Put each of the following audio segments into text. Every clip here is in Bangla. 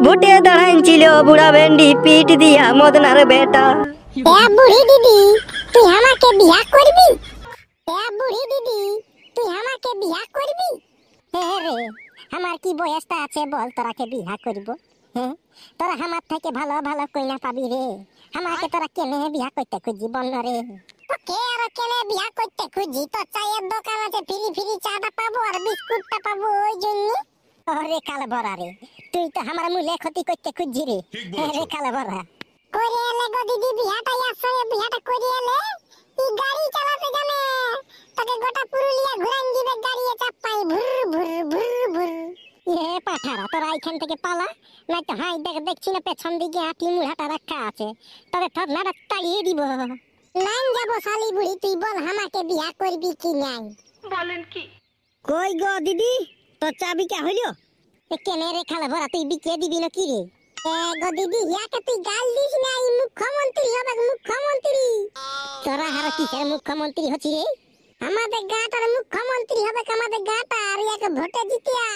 ভোটে দাঁড়াইছিল বুড়া ভেন্ডি পিট দিয়া মদনার বেটা। বুড়ি দিদি তুই আমাকে বিয়া করবি? বুড়ি দিদি তুই আমাকে বিয়া করবি? হ্যাঁ রে, আমার কি বয়সটা আছে বল তোরাকে বিয়া করব? হ্যাঁ, তোরা আমার থেকে ভালো ভালো কইনা পাবি রে। আমাকে তোরা কেনে বিয়া করতে খুঁজি বল রে? তো কে আর কেনে বিয়া করতে খুঁজি? তো চায়ের দোকান আছে, ফ্রি ফ্রি চাটা পাবো আর বিস্কুটটা পাবো, ওই জন্য। ওরে কাল ভরা রে, তুই তো আমার মূলে ক্ষতি করতে খুঁজি রে। রে কাল ভরা করে এলে গো দিদি বিয়াটা, আসলে বিয়াটা করে এলে ই গাড়ি চালাতে জানে, তোকে গোটা পুরুলিয়া ঘুরান দিবে গাড়িয়ে চাপাই ভুর ভুর ভুর ভুর। এ পাঠারা তোরা এখান থেকে পালা, নাই তো হাই দেখছি না পেছন দিকে হাতি মুড়াটা রাখা আছে, তবে থরনাটা তাড়িয়ে দিব। লাইন যাব শালি বুড়ি, তুই বল আমাকে বিয়া করবি কি নাই? বলেন কি? কই গো দিদি তোর চাবি কে হইলো? কেনে রে খালা ভরা, তুই বিকে দিবি না কি রে? গো দিদি ইয়াকে তুই গাল দিস না, এই মুখ্যমন্ত্রী হবে মুখ্যমন্ত্রী। তোরা হারা কিসের মুখ্যমন্ত্রী হচ্ছি রে? আমাদের গাটার মুখ্যমন্ত্রী হবে, আমাদের গাটা আর ইয়াকে ভোটে জিতিয়া।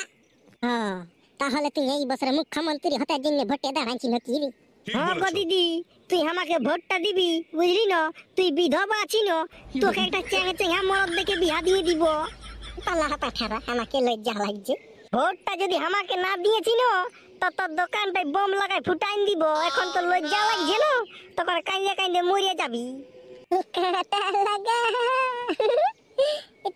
হ্যাঁ, তাহলে তুই এই বছরে মুখ্যমন্ত্রী হতে জন্য ভোটে দাঁড়াইছিস কি রে? হ্যাঁ গো দিদি তুই আমাকে ভোটটা দিবি, বুঝলি না? তুই বিধবা আছিস না, তোকে একটা চেঙ্গা চেঙ্গা মরদ দেখে বিয়া দিয়ে দিব। পালা পাঠারা আমাকে লজ্জা লাগছে। ভোটটা যদি আমাকে না দিয়েছি না, তো তোর দোকানটায় বোম লাগাই ফুটাইন দিব। এখন তো লজ্জা লাগছে না, তখন কাইন্দে কাইন্দে মরিয়া যাবি। काटा लगा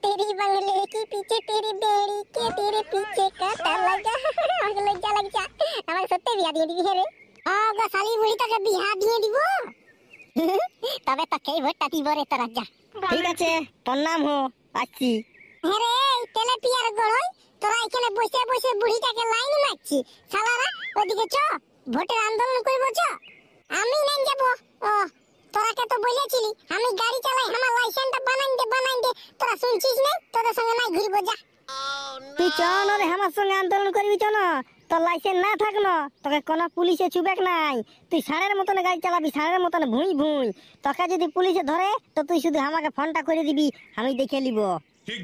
तेरी बंगले के पीछे तेरी बेड़ी के तेरे पीछे काटा लगा। আমাকে লজ্জা লাগছে, আমাকে সত্যি বিয়া দিয়ে দিবি রে? গো শালি বুড়ি তোকে বিয়া দিয়ে দিব, তবে তোকেই ভোটটা দিব রে তোরা যা। ঠিক আছে, তোর নাম হো আসছি। হ্যাঁ রে তেলে পিয়ার গড়ই, তোরা এখানে বসে বসে বুড়িটাকে লাইন মারছি। শালারা ওদিকে চ, ভোটের আন্দোলন করব চ। আমি নাই যাব। ও তোরাকে তো বলেছিলি আমি গাড়ি চালাই, আমার লাইসেন্সটা বানাই দে। তোরা শুনছিস না? তোদের সঙ্গে নাই ঘুরবো যা। তুই চ না রে আমার সঙ্গে আন্দোলন করবি, চ না। তোর লাইসেন্স না থাক না, তোকে কোনো পুলিশে ছুবেক নাই। তুই ষাঁড়ের মতন গাড়ি চালাবি, ষাঁড়ের মতন ভুঁই ভুঁই। তোকে যদি পুলিশে ধরে তো তুই শুধু আমাকে ফোনটা করে দিবি, আমি দেখে নিব।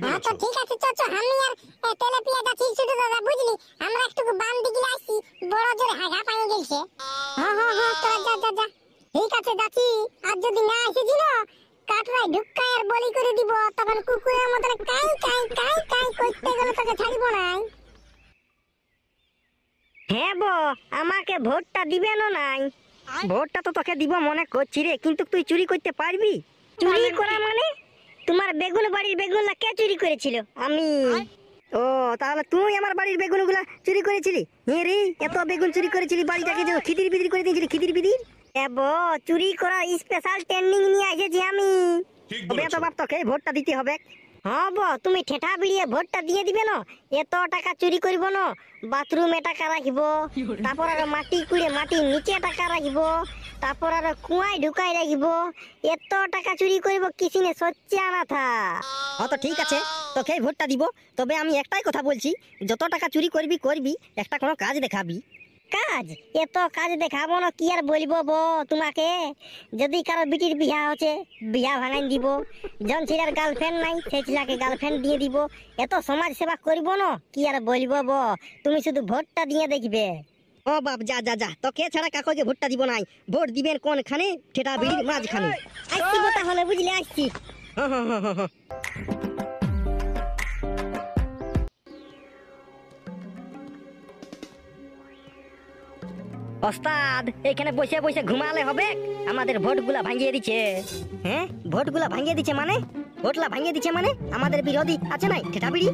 হ্যাঁ তো ঠিক আছে, চ আমি আর তেলে পিয়া যাচ্ছি শুধু দাদা, বুঝলি? আমরা একটু বাম দিকে আসছি, বড় জোরে হাগা পায়ে গেছে। হ্যাঁ তোরা যা। ঠিক আছে যাচ্ছি, আর যদি না এসেছি না কাটরাই ঢুকায় আর বলি করে দিব, তখন কুকুরের মতন কাই করতে গেলে তোকে ছাড়িব না। হ্যাঁ বো, আমাকে ভোটটা দিবে না নাই? ভোটটা তো তোকে দিব মনে করছি রে, কিন্তু তুই চুরি করতে পারবি? চুরি করা মানে? তোমার বেগুন বাড়ির বেগুনলা কে চুরি করেছিল? আমি। ও তাহলে তুই আমার বাড়ির বেগুনগুলা চুরি করেছিলি? হ্যাঁ রে, এত বেগুন চুরি করেছিলি, বাড়িটাকে যে খিদির বিদির করে দিয়েছিলি, খিদির বিদির। এবো চুরি করা স্পেশাল ট্রেনিং নিয়ে এসেছি আমি। তবে তো বাপ তোকে ভোটটা দিতে হবে। হ্যাঁ বো, তুমি ঠেঠা বিড়িয়ে ভোটটা দিয়ে দিবে না? এত টাকা চুরি করব না, বাথরুমে টাকা রাখব, তারপর আর মাটি কুড়ে মাটির নিচে টাকা রাখব, তারপর আর কুয়ায় ঢুকাই রাখব। এত টাকা চুরি করব কিসিনে সচ্চা না থা। হ্যাঁ তো ঠিক আছে, তোকে ভোটটা দিব। তবে আমি একটাই কথা বলছি, যত টাকা চুরি করবি একটা কোনো কাজ দেখাবি। কাজ? এত কাজ দেখাবো না কি আর বলবো বো তোমাকে। যদি কারো বিটির বিয়া হচ্ছে, বিয়া ভাঙাই দিব। জন ছেলের গার্লফ্রেন্ড নাই, সেই ছেলেকে গার্লফ্রেন্ড দিয়ে দিব। এত সমাজ সেবা করবো না কি আর বলবো বো, তুমি শুধু ভোটটা দিয়ে দেখবে। ও বাপ যা, তোকে ছাড়া কাককে ভোটটা দিব নাই। ভোট দিবেন কোনখানে? ঠেটা বিড়ির মাঝখানে। আসছি বো তাহলে, বুঝলে? আসছি। হ্যাঁ। ওস্তাদ, এখানে বসে বসে ঘুমালে হবে? আমাদের ভোটগুলা ভাঙিয়ে দিচ্ছে। হ্যাঁ, ভোটগুলা ভাঙিয়ে দিচ্ছে মানে? ভোটলা ভাঙিয়ে দিচ্ছে মানে? আমাদের বিরোধী আছে নাই ঠেঠাবিড়ি,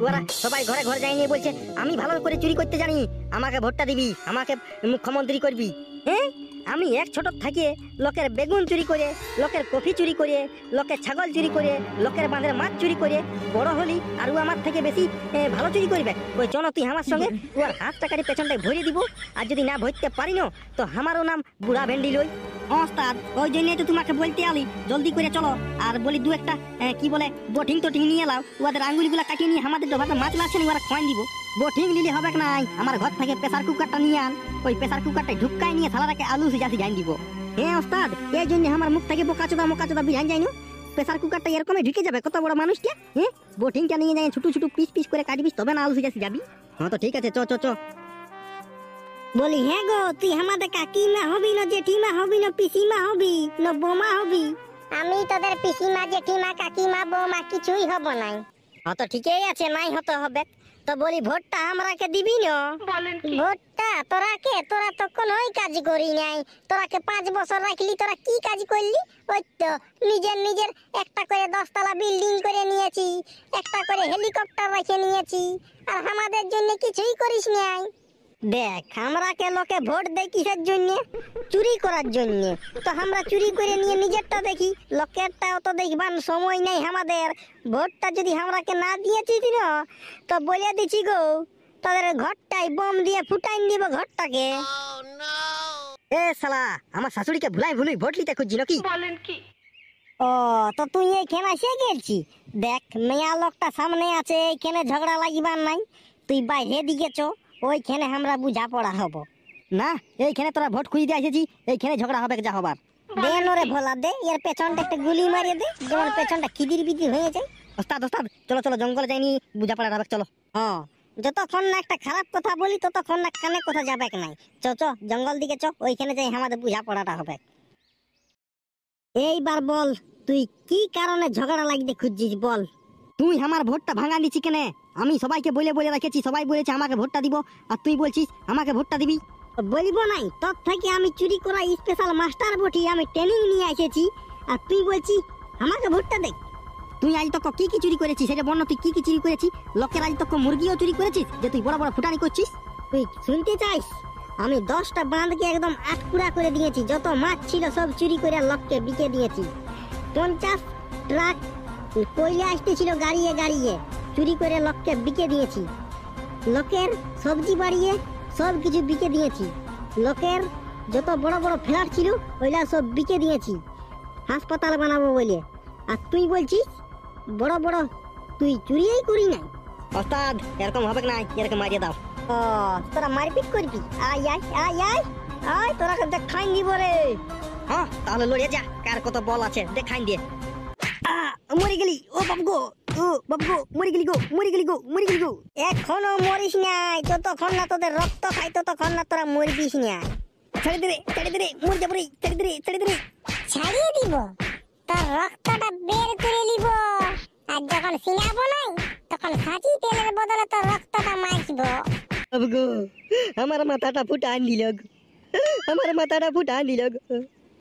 ওরা সবাই ঘরে ঘরে যাই নিয়ে বলছে আমি ভালো করে চুরি করতে জানি, আমাকে ভোটটা দিবি, আমাকে মুখ্যমন্ত্রী করবি। হ্যাঁ, আমি এক ছোট থেকে লোকের বেগুন চুরি করে, লোকের কফি চুরি করে, লোকের ছাগল চুরি করে, লোকের বাঁধের মাছ চুরি করে বড় হলি, আর ও আমার থেকে বেশি ভালো চুরি করবে। ওই চলো তুই আমার সঙ্গে, ওর হাত টাকারি পেছনটায় ভরিয়ে দিব। আর যদি না ভরতে পারি না তো আমারও নাম বুড়া ভেন্ডি লই। ওস্তাদ, ওই জন্যই তো তোমাকে বলতে আলি জলদি করে চলো, আর বলি দু একটা কি বলে বটিং টটিং নিয়ে এলাও, ওদের আঙ্গুলিগুলা কাটিয়ে নিয়ে আমাদের ডোবাতে মাছ লাগছে না, ওরা খোয়াই দিব। বটিং নিলে হবে নাই, আমার ঘর থেকে প্রেসার কুকারটা নিয়ে আন, ওই প্রেসার কুকারটাই ঢুকাই নিয়ে থালাটাকে আলু সিজাতে যাই দিব। হ্যাঁ ওস্তাদ, এই জন্য আমার মুখ থেকে মোকাচোদা বিরান যায় না। প্রেসার কুকারটা এরকমই ঢুকে যাবে কত বড় মানুষকে। হ্যাঁ, বটিংটা নিয়ে যাই ছোট ছোট পিস করে কাটবিস, তবে না আলু সিজাতে যাবি। হ্যাঁ তো ঠিক আছে, চ। বলি হ্যাঁ গো, তুই আমাদের কাকিমা হবি না জেঠিমা হবি না পিসিমা হবি না বোমা হবি? আমি তোদের পিসিমা জেঠিমা কাকিমা বৌমা কিছুই হব নাই। তো ঠিকই আছে, নাই হতে হবে। তো বলি ভোটটা আমরাকে দিবি না? ভোটটা তোরাকে? তোরা তো কোনোই কাজ করি নাই। তোরাকে 5 বছর রাখলি, তোরা কি কাজ করলি? ওই তো নিজের নিজের একটা করে 10 তলা বিল্ডিং করে নিয়েছি, একটা করে হেলিকপ্টার রেখে নিয়েছি, আর আমাদের জন্য কিছুই করিস নাই। দেখ, আমরাকে লোকে ভোট দেয় কিসের জন্য? চুরি করার জন্য। তো আমরা চুরি করে নিয়ে নিজেরটা দেখি, লোকেরটাও তো দেখবার সময় নেই আমাদের। ভোটটা যদি আমরাকে না দিয়েছিস না, তো বলে দিচ্ছি গো, তাদের ঘরটাই বোম দিয়ে ফুটাই দিব ঘরটাকে। এ শালা, আমার শাশুড়িকে ভুলাই ভোট নিতে খুঁজছি নাকি? ও, তো তুই এইখানে এসে গেলছি? দেখ, মেয়া লোকটা সামনে আছে, এইখানে ঝগড়া লাগিবার নাই। তুই বাইরে দিকে চো, ওইখানে আমরা বুঝা পড়া হব না। এইখানে তোরা ভোট খুঁজে দিয়ে এসেছি, এইখানে ঝগড়া হবে যা হবার। দে নরে ভোলা দে, এর পেছনটা একটা গুলি মারিয়ে দে, যেমন পেছনটা খিদির বিদির হয়ে যায়। ওস্তাদ ওস্তাদ, চলো চলো, জঙ্গলে যাইনি, বুঝা পড়া হবে, চলো। হ্যাঁ, যতক্ষণ না একটা খারাপ কথা বলি ততক্ষণ না কানে কথা যাবে নাই। চো চো, জঙ্গল দিকে চো, ওইখানে যাই আমাদের বুঝা পড়াটা হবে। এইবার বল, তুই কি কারণে ঝগড়া লাগতে খুঁজছিস বল? তুই আমার ভোটটা ভাঙা দিচ্ছি কেন? আমি সবাইকে বলে বলে রেখেছি, সবাই বলেছে আমাকে ভোটটা দিব, আর তুই বলছিস আমাকে ভোটটা দিবি। বলবো নাই, তোর থেকে আমি চুরি করা স্পেশাল মাস্টার বটি, আমি ট্রেনিং নিয়ে এসেছি, আর তুই বলছিস আমাকে ভোটটা দে। তুই আজ তক কি কি চুরি করেছিস সেটা বল না, তুই কি কি চুরি করেছিস? লোকের আজ তক মুরগিও চুরি করেছিস, যে তুই বড় বড় ফুটানি করছিস? তুই শুনতে চাইস? আমি 10টা বাঁধকে একদম আটকুড়া করে দিয়েছি, যত মাছ ছিল সব চুরি করে লোককে বিকে দিয়েছি। 50 ট্রাক কয়লা আসতেছিল গাড়িয়ে গাড়িয়ে, চুরি করে লোককে বিকে দিয়েছি। লোকের সবজি বাড়িয়ে সব কিছু বিকে দিয়েছি। লোকের যত বড় বড় ফ্ল্যাট ছিল ওইলা সব বিকে দিয়েছি হাসপাতাল বানাবো বলে। আর তুই বলছিস বড় বড়, তুই চুরিই করি নাই? ওস্তাদ, এরকম হবে না, এরকম মারিয়ে দাও। ও, তোরা মারপিট করবি? আয় আয় আয় আয় আয়, তোরা দেখাই দিব রে। হ্যাঁ, তাহলে লড়িয়ে যা, কার কত বল আছে দেখাই দিয়ে। মরে গেলি ও বাবু গো, ও বাবু গো, মরে গেলি গো, মরে গেলি গো, মরে গেলি গো। এখনো মরিস নাই, যতক্ষণ না তোদের রক্ত খাই ততক্ষণ না তোরা মরবিস না। ছেড়ে দে রে, ছেড়ে দে রে, মরে যাবো রে, ছেড়ে দে রে, ছেড়ে দে রে। ছাড়িয়ে দিব, তোর রক্তটা বের করে নিব, আর যখন সিনাবো নাই তখন সাঁচি তেলের বদলে তোর রক্তটা মাখবো। বাবু গো, আমার মাথাটা ফুটান দিল গো, আমার মাথাটা ফুটান দিল গো।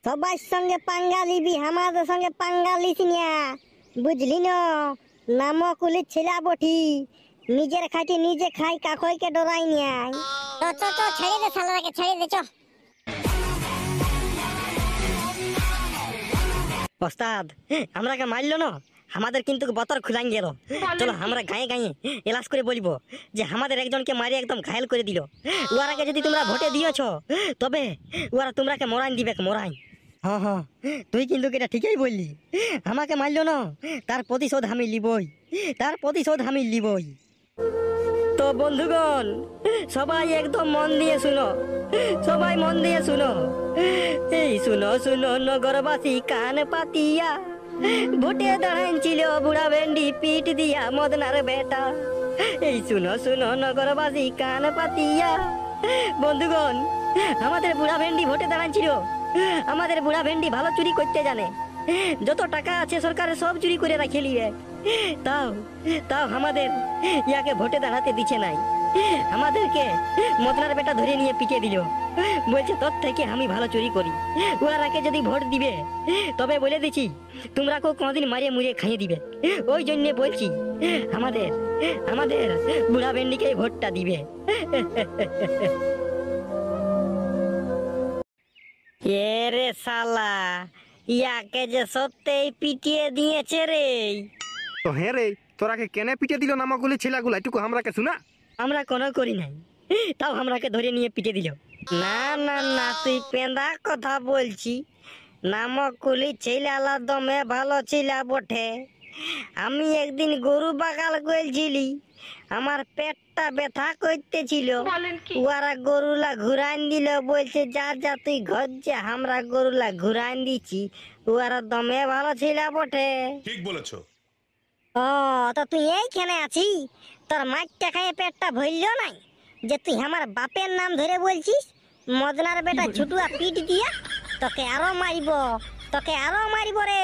সবার সঙ্গে পাঙ্গা লিবি, আমাদের সঙ্গে পাঙ্গা লিস না, বুঝলি না? নামকুলি ছিলা বটি, নিজের খাইতে নিজে খাই, কাকইকে ডরাই নাই। তো ছেড়ে দে, শালাকে ছেড়ে দে, চ। ওস্তাদ, আমরাকে মারলো না, আমাদের কিন্তু বতর খুলান গেল। চলো আমরা গায়ে গায়ে এলাস করে বলবো যে আমাদের একজনকে মারি একদম ঘায়ল করে দিল। ওরাকে যদি তোমরা ভোটে দিয়েছ, তবে ওরা তোমরাকে মরাইন দিবে, মরাইন। হ্যাঁ হ্যাঁ, তুই কিন্তু এটা ঠিকই বললি। আমাকে মারলো না, তার প্রতিশোধ আমি লিবই, তার প্রতিশোধ আমি লিবই। তো বন্ধুগণ, সবাই একদম মন দিয়ে শুনো, সবাই মন দিয়ে শুনো। এই শুনো শুনো নগরবাসী কান পাতিয়া, ভোটে দাঁড়াইছিল বুড়া ভেন্ডি পিট দিয়া মদনার বেটা। এই শুনো শুনো নগরবাসী কান পাতিয়া। বন্ধুগণ, আমাদের বুড়া ভেন্ডি ভোটে দাঁড়াইছিল। আমাদের বুড়া ভেন্ডি ভালো চুরি করতে জানে, যত টাকা আছে সরকারের সব চুরি করে রাখে লিয়ে। তাও তাও আমাদের ইয়াকে ভোটে দাঁড়াতে দিচ্ছে নাই। আমাদেরকে মদনার বেটা ধরে নিয়ে পিটিয়ে দিল, বলছে তোর থেকে আমি ভালো চুরি করি। ওরাকে যদি ভোট দিবে তবে বলে দিচ্ছি তোমরা কোনোদিন মারিয়ে মুড়িয়ে খাইয়ে দিবে। ওই জন্য বলছি আমাদের আমাদের বুড়া ভেন্ডিকে ভোটটা দিবে। এ রে শালা, ইয়াকে যে সত্যিই পিটিয়ে দিয়েছে রে। তো হ্যাঁ রে, তোরাকে কেনে পিটে দিল নামকুলি ছেলেগুলা, এটুকু আমরাকে শোনা। আমরা কোনো করি নাই, তাও আমরাকে ধরে নিয়ে পিটে দিল। না না না, তুই পেঁদা কথা বলছি। নামকুলি ছেলেলা দমে ভালো ছিল বটে। আমি একদিন গরু বাগাল গেলছিলি, আমার পেটটা ব্যথা করতেছিল। ওরা গরুলা ঘুরান দিল, বলছে যা যা তুই ঘর যা, আমরা গরুলা ঘুরান দিচ্ছি। ওরা দমে ভালো ছিল বটে। ঠিক বলেছো। ও, তো তুই এইখানে আছি, তোর মাঠটা খাইয়ে পেটটা ভরল নাই? যে তুই আমার বাপের নাম ধরে বলছিস? মদনার বেটা ছুটুয়া পিট দিয়া তোকে আরো মারিব, তোকে আরো মারিব রে।